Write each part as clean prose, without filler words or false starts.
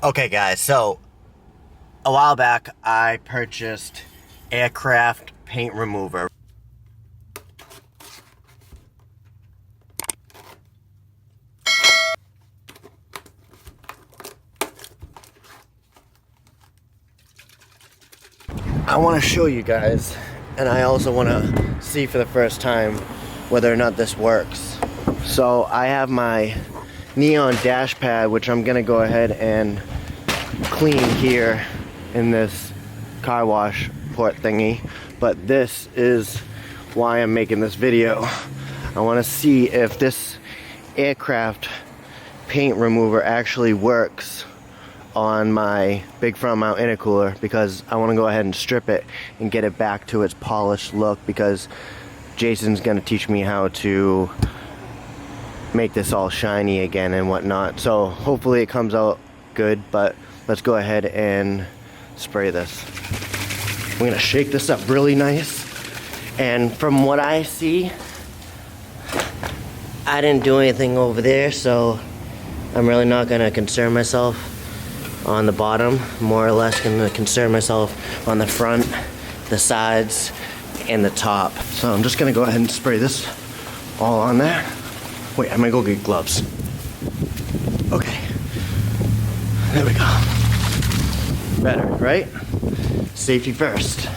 Okay guys, so a while back I purchased aircraft paint remover. I want to show you guys, and I also want to see for the first time whether or not this works. So I have my neon dash pad, which I'm gonna go ahead and clean here in this car wash port thingy, but this is why I'm making this video. I want to see if this aircraft paint remover actually works on my big front mount intercooler, because I want to go ahead and strip it and get it back to its polished look, because Jason's gonna teach me how to make this all shiny again and whatnot. So hopefully it comes out good, but let's go ahead and spray this. I'm gonna shake this up really nice, and from what I see, I didn't do anything over there, so I'm really not gonna concern myself on the bottom. More or less gonna concern myself on the front, the sides, and the top. So I'm just gonna go ahead and spray this all on there. Wait, I'm gonna go get gloves. Okay, there we go. Better, right? Safety first.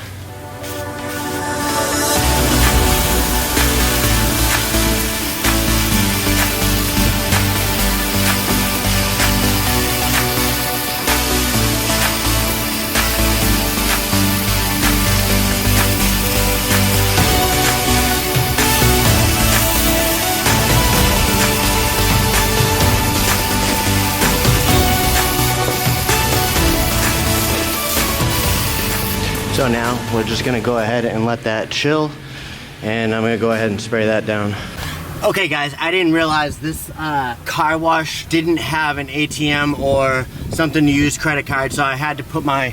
So now we're just gonna go ahead and let that chill, and I'm gonna go ahead and spray that down. Okay guys, I didn't realize this car wash didn't have an ATM or something to use credit card, so I had to put my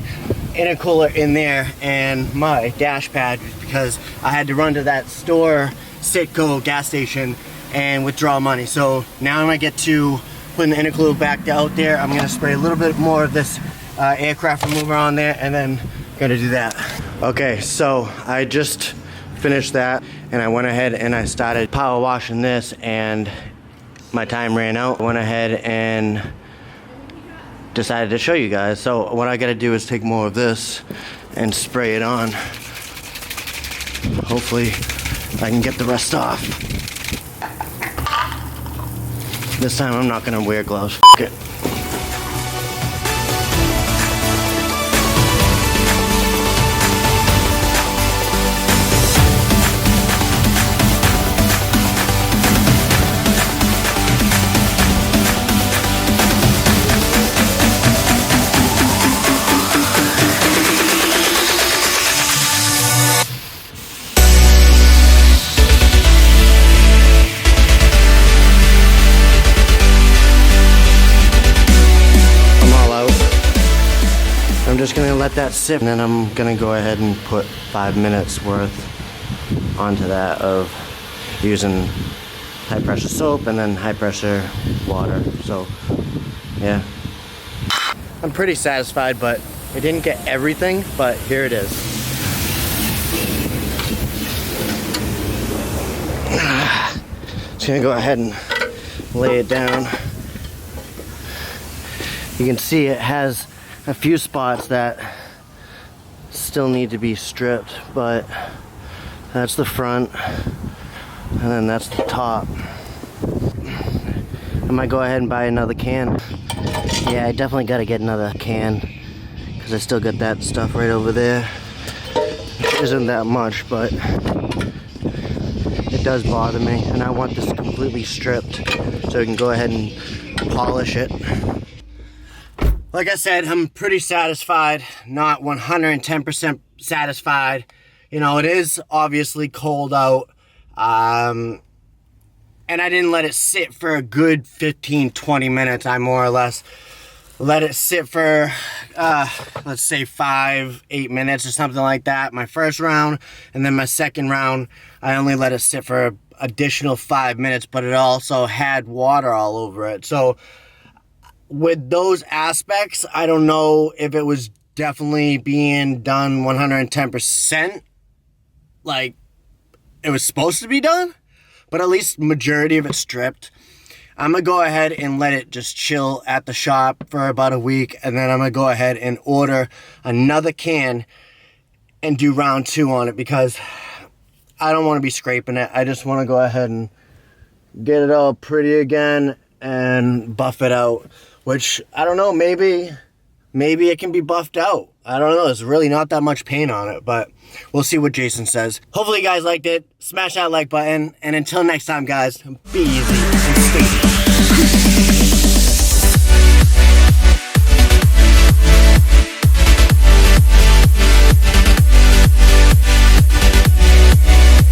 intercooler in there and my dash pad, because I had to run to that store, Citgo gas station, and withdraw money. So now I'm gonna get to putting the intercooler back out there. I'm gonna spray a little bit more of this aircraft remover on there, and then gonna do that. Okay, so I just finished that, and I went ahead and I started power washing this, and my time ran out. I went ahead and decided to show you guys. So what I gotta do is take more of this and spray it on. Hopefully I can get the rest off. This time I'm not gonna wear gloves. F it. I'm just gonna let that sit, and then I'm gonna go ahead and put 5 minutes worth onto that of using high pressure soap and then high pressure water. So yeah, I'm pretty satisfied, but it didn't get everything, but here it is. Just gonna go ahead and lay it down. You can see it has a few spots that still need to be stripped, but that's the front, and then that's the top. I might go ahead and buy another can. Yeah, I definitely gotta get another can, because I still got that stuff right over there. Which isn't that much, but it does bother me, and I want this completely stripped so I can go ahead and polish it. Like I said, I'm pretty satisfied, not 110% satisfied. You know, it is obviously cold out, and I didn't let it sit for a good 15-20 minutes. I more or less let it sit for, let's say 5-8 minutes or something like that, my first round, and then my second round, I only let it sit for an additional 5 minutes, but it also had water all over it. So with those aspects, I don't know if it was definitely being done 110%, like it was supposed to be done, but at least majority of it stripped. I'm gonna go ahead and let it just chill at the shop for about a week, and then I'm gonna go ahead and order another can and do round 2 on it, because I don't want to be scraping it. I just want to go ahead and get it all pretty again and buff it out, which I don't know, maybe it can be buffed out. I don't know, there's really not that much paint on it, but we'll see what Jason says. Hopefully you guys liked it. Smash that like button, and until next time guys, be easy and stay.